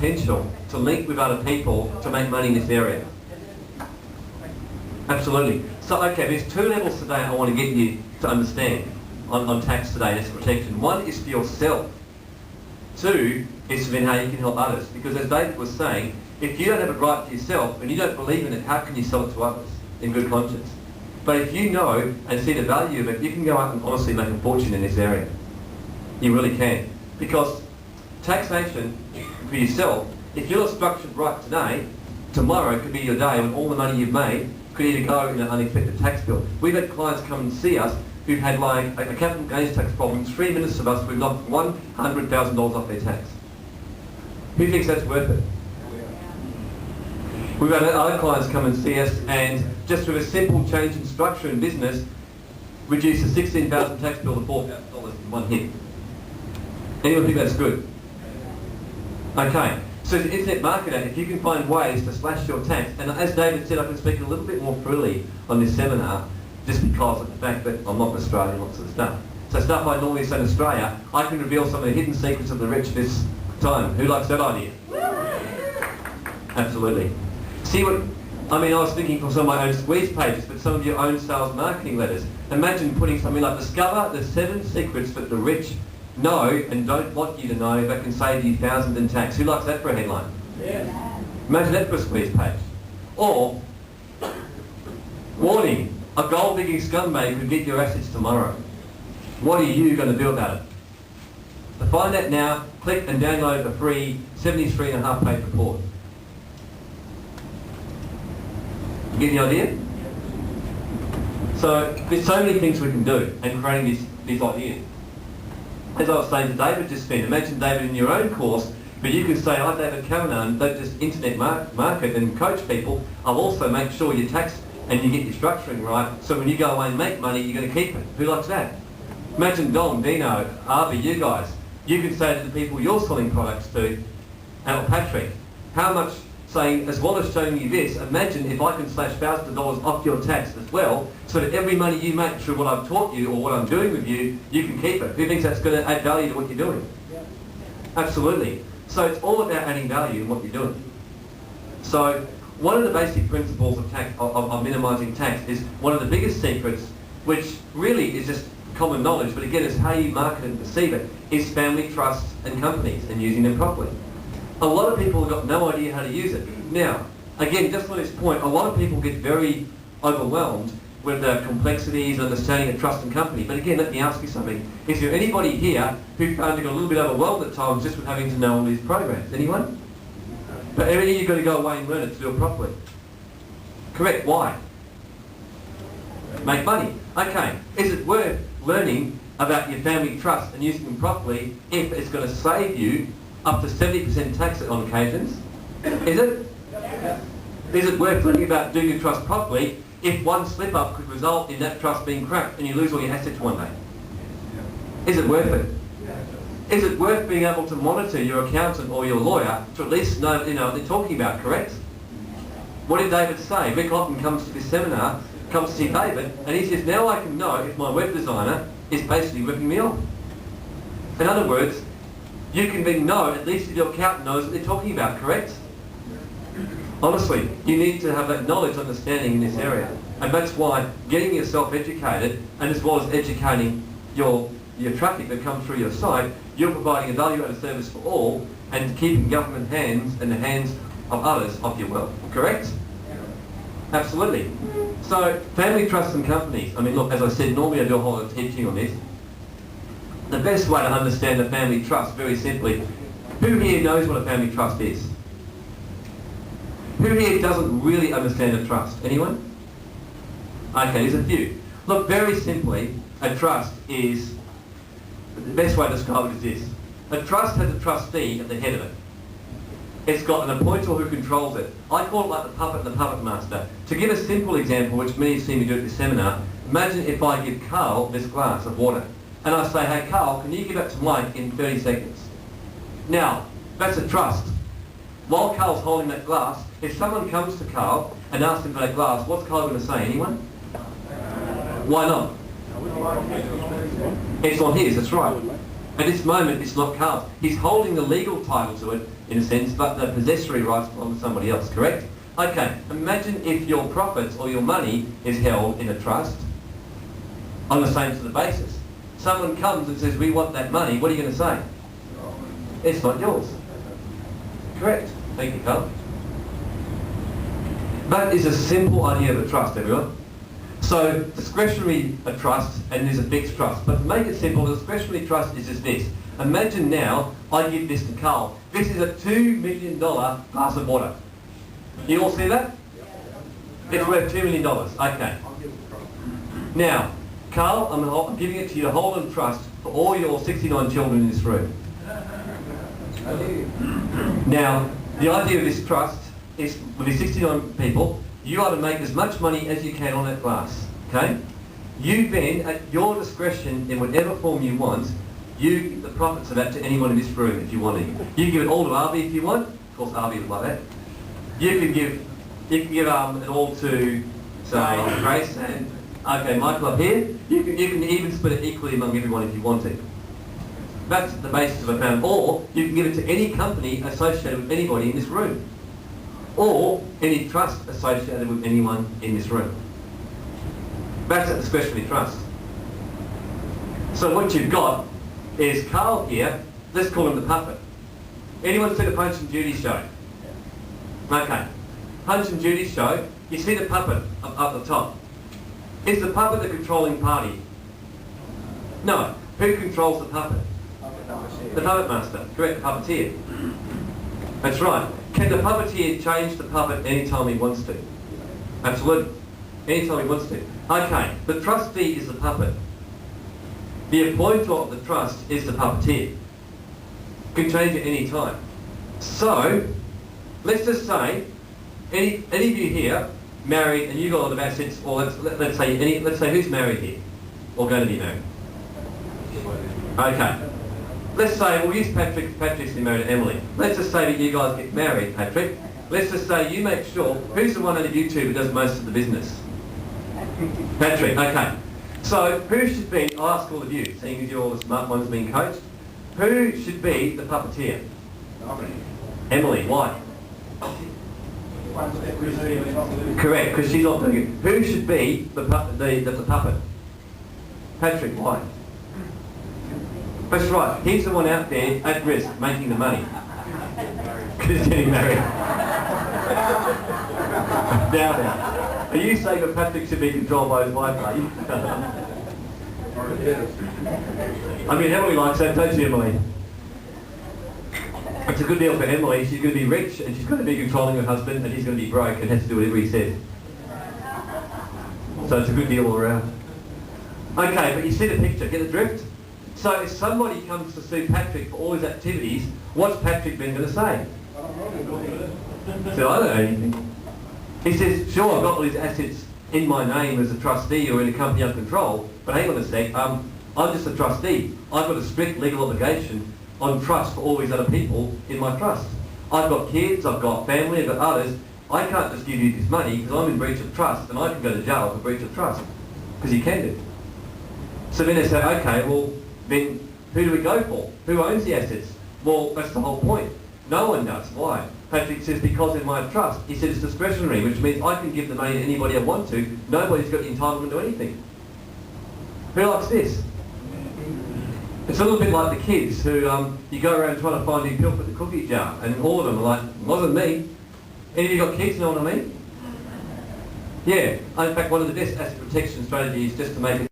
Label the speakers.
Speaker 1: potential to link with other people to make money in this area. Absolutely. So, okay, there's two levels today I want to get you to understand on tax today and asset protection. One is for yourself. Two is then how you can help others. Because as David was saying, if you don't have it right for yourself and you don't believe in it, how can you sell it to others in good conscience? But if you know and see the value of it, you can go out and honestly make a fortune in this area. You really can. Because taxation for yourself, if you're structured right today, tomorrow could be your day when all the money you've made could either go in an unexpected tax bill. We've had clients come and see us who've had like a capital gains tax problem. 3 minutes of us, we've knocked $100,000 off their tax. Who thinks that's worth it? We've had other clients come and see us and just with a simple change in structure in business, reduce the $16,000 tax bill to $4,000 in one hit. Anyone think that's good? Okay. So as an internet marketer, if you can find ways to slash your tax, and as David said, I can speak a little bit more freely on this seminar just because of the fact that I'm not Australian, lots of stuff. So stuff I normally say in Australia, I can reveal some of the hidden secrets of the rich this time. Who likes that idea? Absolutely. See what, I mean, I was thinking from some of my own squeeze pages, but some of your own sales marketing letters. Imagine putting something like, discover the 7 secrets that the rich know and don't want you to know that can save you thousands in tax. Who likes that for a headline? Yeah. Imagine that for a squeeze page. Or, warning, a gold digging scumbag could get your assets tomorrow. What are you going to do about it? To find that now, click and download the free 73.5 page report. You get the idea? So, there's so many things we can do in creating these ideas. As I was saying to David just then, imagine David in your own course, but you can say, I'm David Callanan, don't just internet market and coach people, I'll also make sure you're taxed and you get your structuring right, so when you go away and make money, you're going to keep it. Who likes that? Imagine Dom, Dino, Arby, you guys. You can say to the people you're selling products to, Al Patrick, how much, saying, as well as showing you this, imagine if I can slash thousands of dollars off your tax as well, so that every money you make through what I've taught you or what I'm doing with you, you can keep it. Who thinks that's going to add value to what you're doing? Yeah. Absolutely. So it's all about adding value in what you're doing. So one of the basic principles of tax, of minimising tax, is one of the biggest secrets, which really is just common knowledge, but again, it's how you market and perceive it, is family trusts and companies and using them properly. A lot of people have got no idea how to use it. Now, again, just on this point, a lot of people get very overwhelmed with the complexities and understanding of trust and company. But again, let me ask you something. Is there anybody here who found you got a little bit overwhelmed at times just with having to know all these programs? Anyone? But everything you've got to go away and learn it to do it properly. Correct. Why? Make money. Okay. Is it worth learning about your family trust and using them properly if it's going to save you up to 70% tax on occasions? Is it? Yeah. Is it worth learning about doing your trust properly if one slip-up could result in that trust being cracked and you lose all your assets one day? Is it worth it? Is it worth being able to monitor your accountant or your lawyer to at least know, what they're talking about, correct? What did David say? Rick Lotton comes to this seminar, comes to see David, and he says, now I can know if my web designer is basically ripping me off. In other words, you can then know, at least if your accountant knows what they're talking about, correct? Honestly, you need to have that knowledge, understanding in this area. And that's why getting yourself educated, and as well as educating your traffic that comes through your site, you're providing a value-added service for all and keeping government hands in the hands of others of your wealth, correct? Absolutely. So, family trusts and companies. I mean, look, as I said, normally I do a whole lot of teaching on this. The best way to understand a family trust, very simply, who here knows what a family trust is? Who here doesn't really understand a trust? Anyone? Okay, there's a few. Look, very simply, a trust is, the best way to describe it is this. A trust has a trustee at the head of it. It's got an appointer who controls it. I call it like the puppet and the puppet master. To give a simple example, which many have seen me do at this seminar, imagine if I give Carl this glass of water. And I say, hey Carl, can you give that to Mike in 30 seconds? Now, that's a trust. While Carl's holding that glass, if someone comes to Carl and asks him for that glass, what's Carl going to say? Anyone? Why not? It's not his, that's right. At this moment, it's not Carl's. He's holding the legal title to it, in a sense, but the possessory rights belong to somebody else, correct? Okay, imagine if your profits or your money is held in a trust on the same sort of basis. Someone comes and says, we want that money, what are you going to say? It's not yours. Correct. Thank you, Carl. That is a simple idea of a trust, everyone. So, discretionary a trust and there's a fixed trust. But to make it simple, a discretionary trust is just this. Imagine now, I give this to Carl. This is a $2 million glass of water. You all see that? It's worth $2 million. Okay. Now, Carl, I'm giving it to you to hold in trust for all your 69 children in this room. Now, the idea of this trust is, with these 69 people, you are to make as much money as you can on that glass, okay? You then, at your discretion, in whatever form you want, you give the profits of that to anyone in this room if you want to. You can give it all to Arby if you want. Of course, Arby would like that. You can give it all to, say, Grace and, okay, Michael up here. You can even split it equally among everyone if you want to. That's the basis of a plan. Or you can give it to any company associated with anybody in this room. Or any trust associated with anyone in this room. That's a discretionary trust. So what you've got is Carl here, let's call him the puppet. Anyone seen the Punch and Judy show? Okay. Punch and Judy show, you see the puppet up the top. Is the puppet the controlling party? No. Who controls the puppet? The puppet master. Correct, the puppeteer. That's right. Can the puppeteer change the puppet anytime he wants to? Absolutely. Anytime he wants to. Okay, the trustee is the puppet. The appointer of the trust is the puppeteer. Can change at any time. So, let's just say, any of you here married and you got a lot of assets, or let's say who's married here, or going to be married? Okay. Let's say, we'll use Patrick. Patrick's been married to Emily. Let's just say that you guys get married, Patrick. Let's just say you make sure, who's the one out of you two who does most of the business? Patrick, okay. So, who should be, I'll ask all of you, seeing as you're all the smart ones being coached, who should be the puppeteer? Emily, why? Correct, because she's not doing it. Who should be the puppet? Patrick, why? That's right, he's the one out there at risk, making the money. Because he's getting married. Now, are you saying that Patrick should be controlled by his wife, are you? I mean, Emily likes that, don't you, Emily? It's a good deal for Emily. She's going to be rich and she's going to be controlling her husband, and he's going to be broke and has to do whatever he says. So it's a good deal all around. Okay, but you see the picture, get the drift? So if somebody comes to sue Patrick for all his activities, what's Patrick then going to say? So I don't know anything. He says, sure, I've got all his assets in my name as a trustee or in a company I control, but hang on a sec, I'm just a trustee. I've got a strict legal obligation on trust for all these other people in my trust. I've got kids, I've got family, I've got others. I can't just give you this money because I'm in breach of trust, and I can go to jail for breach of trust, because you can do. So then they say, okay, well, then who do we go for? Who owns the assets? Well, that's the whole point. No one does. Why? Patrick says, because in my trust, he said it's discretionary, which means I can give the money to anybody I want to. Nobody's got the entitlement to anything. Who likes this? It's a little bit like the kids who, you go around trying to find who pilfered the cookie jar, and all of them are like, wasn't me. Any of you got kids, know what I mean? Yeah. In fact, one of the best asset protection strategies is just to make it